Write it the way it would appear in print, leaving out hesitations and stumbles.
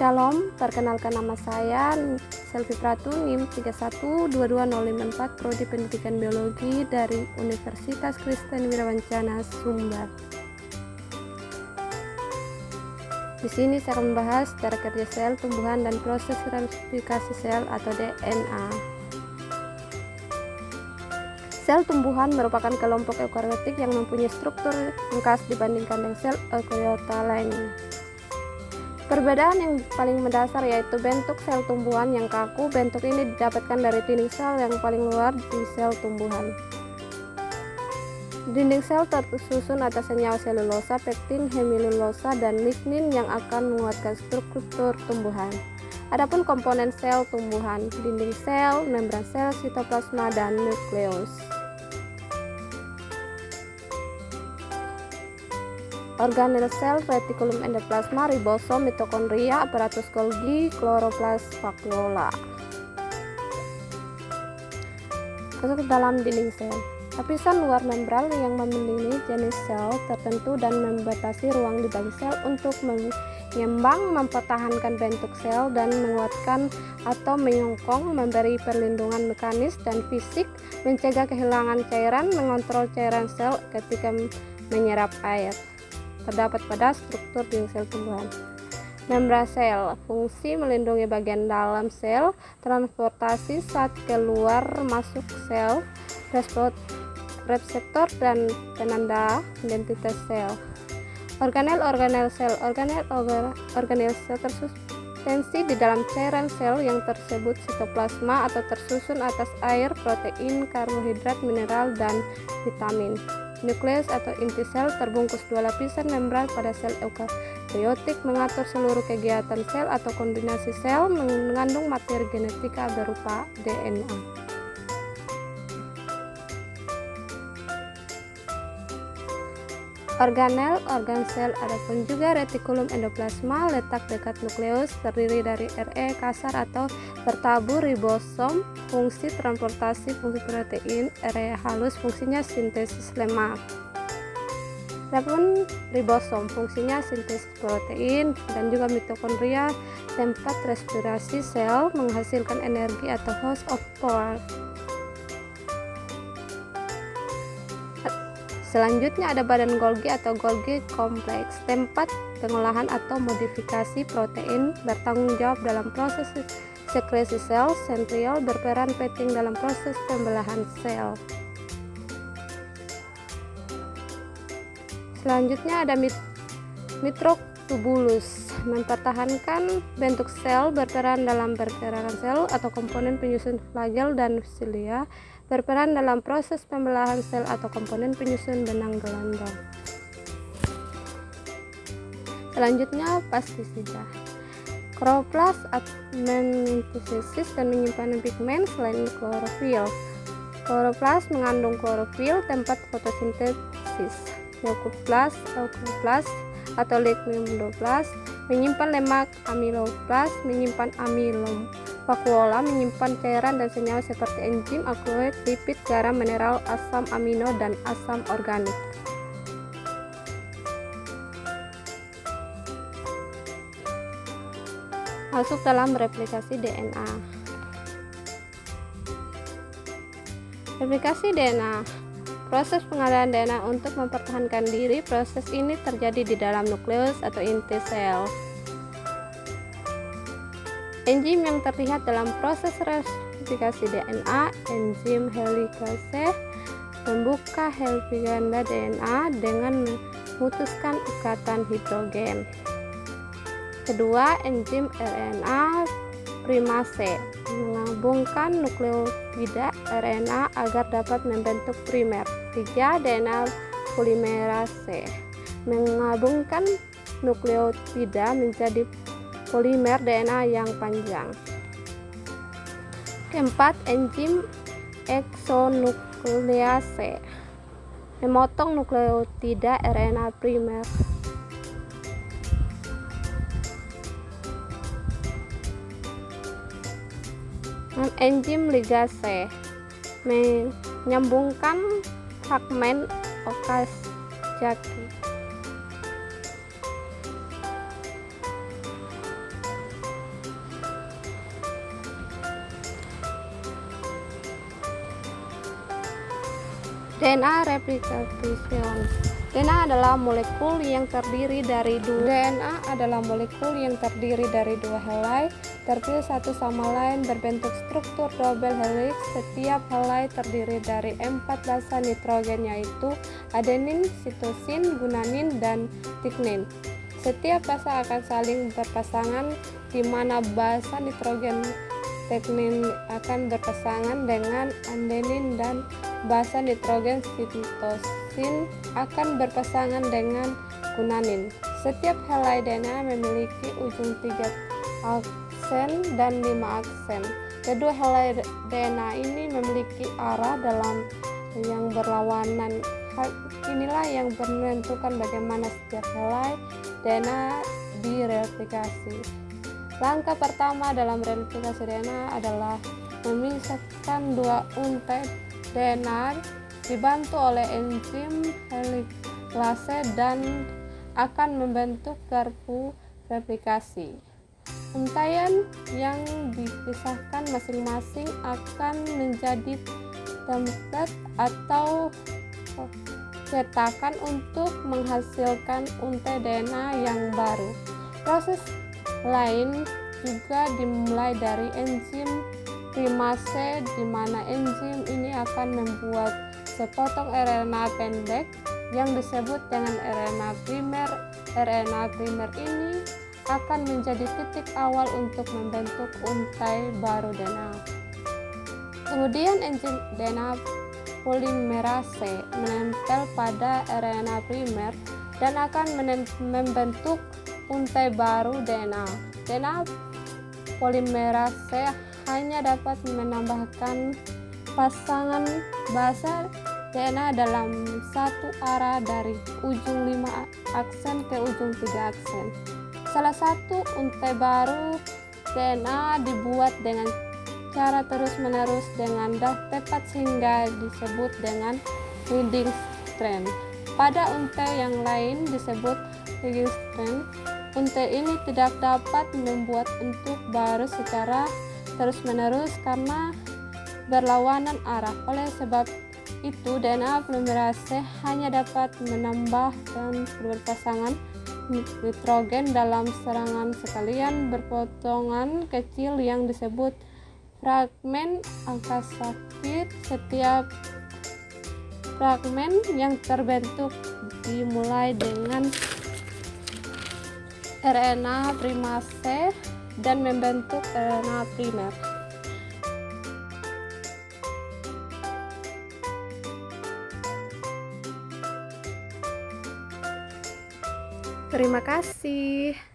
Shalom, perkenalkan nama saya Selvi Pratu, NIM 3122054, Prodi Pendidikan Biologi dari Universitas Kristen Wirawancana, Sumbar. Di sini saya akan membahas cara kerja sel, tumbuhan, dan proses replikasi sel atau DNA. Sel tumbuhan merupakan kelompok eukariotik yang mempunyai struktur yang khas dibandingkan dengan sel eukariota lainnya. Perbedaan yang paling mendasar yaitu bentuk sel tumbuhan yang kaku. Bentuk ini didapatkan dari dinding sel yang paling luar di sel tumbuhan. Dinding sel tersusun atas senyawa selulosa, pektin, hemilulosa, dan lignin yang akan menguatkan struktur tumbuhan. Adapun komponen sel tumbuhan: dinding sel, membran sel, sitoplasma, dan nukleus. Organel sel, retikulum endoplasma, ribosom, mitokondria, aparatus Golgi, kloroplas, vakuola. Masuk ke dalam dinding sel. Lapisan luar membran yang melindungi jenis sel tertentu dan membatasi ruang di bagi sel untuk mengembang, mempertahankan bentuk sel, dan menguatkan atau menyongkong, memberi perlindungan mekanis dan fisik, mencegah kehilangan cairan, mengontrol cairan sel ketika menyerap air. Terdapat pada struktur dinding sel tumbuhan. Membran sel, fungsi melindungi bagian dalam sel, transportasi saat keluar masuk sel, reseptor dan penanda identitas sel. Organel sel, organel sel tersuspensi di dalam cairan sel yang tersebut sitoplasma atau tersusun atas air, protein, karbohidrat, mineral, dan vitamin. Nukleus atau inti sel terbungkus dua lapisan membran pada sel eukariotik, mengatur seluruh kegiatan sel atau kombinasi sel, mengandung materi genetika berupa DNA. Organ sel adapun juga retikulum endoplasma, letak dekat nukleus, terdiri dari RE kasar atau bertabur, ribosom, fungsi transportasi, fungsi protein, RE halus, fungsinya sintesis lemak. Adapun ribosom, fungsinya sintesis protein, dan juga mitokondria, tempat respirasi sel, menghasilkan energi atau host of power. Selanjutnya ada badan Golgi atau Golgi kompleks, tempat pengolahan atau modifikasi protein, bertanggung jawab dalam proses sekresi sel, sentriol, berperan penting dalam proses pembelahan sel. Selanjutnya ada mikrotubulus, mempertahankan bentuk sel, berperan dalam pergerakan sel atau komponen penyusun flagel dan silia, berperan dalam proses pembelahan sel atau komponen penyusun benang gelondong. Selanjutnya pastisida. Kloroplas mensintesis dan menyimpan pigmen selain klorofil. Kloroplas mengandung klorofil, tempat fotosintesis. Leukoplas atau lignoidoplas menyimpan lemak, amiloplas menyimpan amilom. Vakuola menyimpan cairan dan senyawa seperti enzim, alkaloid, lipid, garam, mineral, asam amino, dan asam organik. Masuk dalam replikasi DNA. Replikasi DNA, proses pengadaan DNA untuk mempertahankan diri. Proses ini terjadi di dalam nukleus atau inti sel. Enzim yang terlihat dalam proses replikasi DNA, enzim helikase, membuka heliks ganda DNA dengan memutuskan ikatan hidrogen. Kedua, enzim RNA primase, menggabungkan nukleotida RNA agar dapat membentuk primer. 3. DNA polimerase, menggabungkan nukleotida menjadi polimer DNA yang panjang. Keempat, enzim eksonuclease, memotong nukleotida RNA primer. Enzim ligase, menyambungkan fragmen Okazaki. DNA replication. DNA adalah molekul yang terdiri dari dua helai terpilih satu sama lain berbentuk struktur double helix. Setiap helai terdiri dari 4 basa nitrogen, yaitu adenin, sitosin, guanin, dan tignin. Setiap basa akan saling berpasangan, di mana basa nitrogen tignin akan berpasangan dengan adenin dan basa nitrogen sitosin akan berpasangan dengan guanin. Setiap helai DNA memiliki ujung 3 aksen dan 5 aksen. Kedua helai DNA ini memiliki arah dalam yang berlawanan. Hal inilah yang menentukan bagaimana setiap helai DNA direplikasi. Langkah pertama dalam replikasi DNA adalah memisahkan dua untai DNA dibantu oleh enzim helikase dan akan membentuk garpu replikasi. Untaian yang dipisahkan masing-masing akan menjadi template atau cetakan untuk menghasilkan untai DNA yang baru. Proses lain juga dimulai dari enzim primase, di mana enzim ini akan membuat sepotong RNA pendek yang disebut dengan RNA primer. RNA primer ini akan menjadi titik awal untuk membentuk untai baru DNA. Kemudian enzim DNA polimerase menempel pada RNA primer dan akan membentuk untai baru DNA. DNA polimerase hanya dapat menambahkan pasangan basa DNA dalam satu arah dari ujung 5 aksen ke ujung 3 aksen. Salah satu untai baru DNA dibuat dengan cara terus-menerus dengan tepat sehingga disebut dengan leading strand. Pada untai yang lain disebut leading strand. Untai ini tidak dapat membuat bentuk baru secara terus-menerus karena berlawanan arah. Oleh sebab itu, DNA polimerase hanya dapat menambah dan berpasangan nitrogen dalam serangan sekalian berpotongan kecil yang disebut fragmen angkasakit. Setiap fragmen yang terbentuk dimulai dengan RNA primase dan membentuk RNA primer. Terima kasih.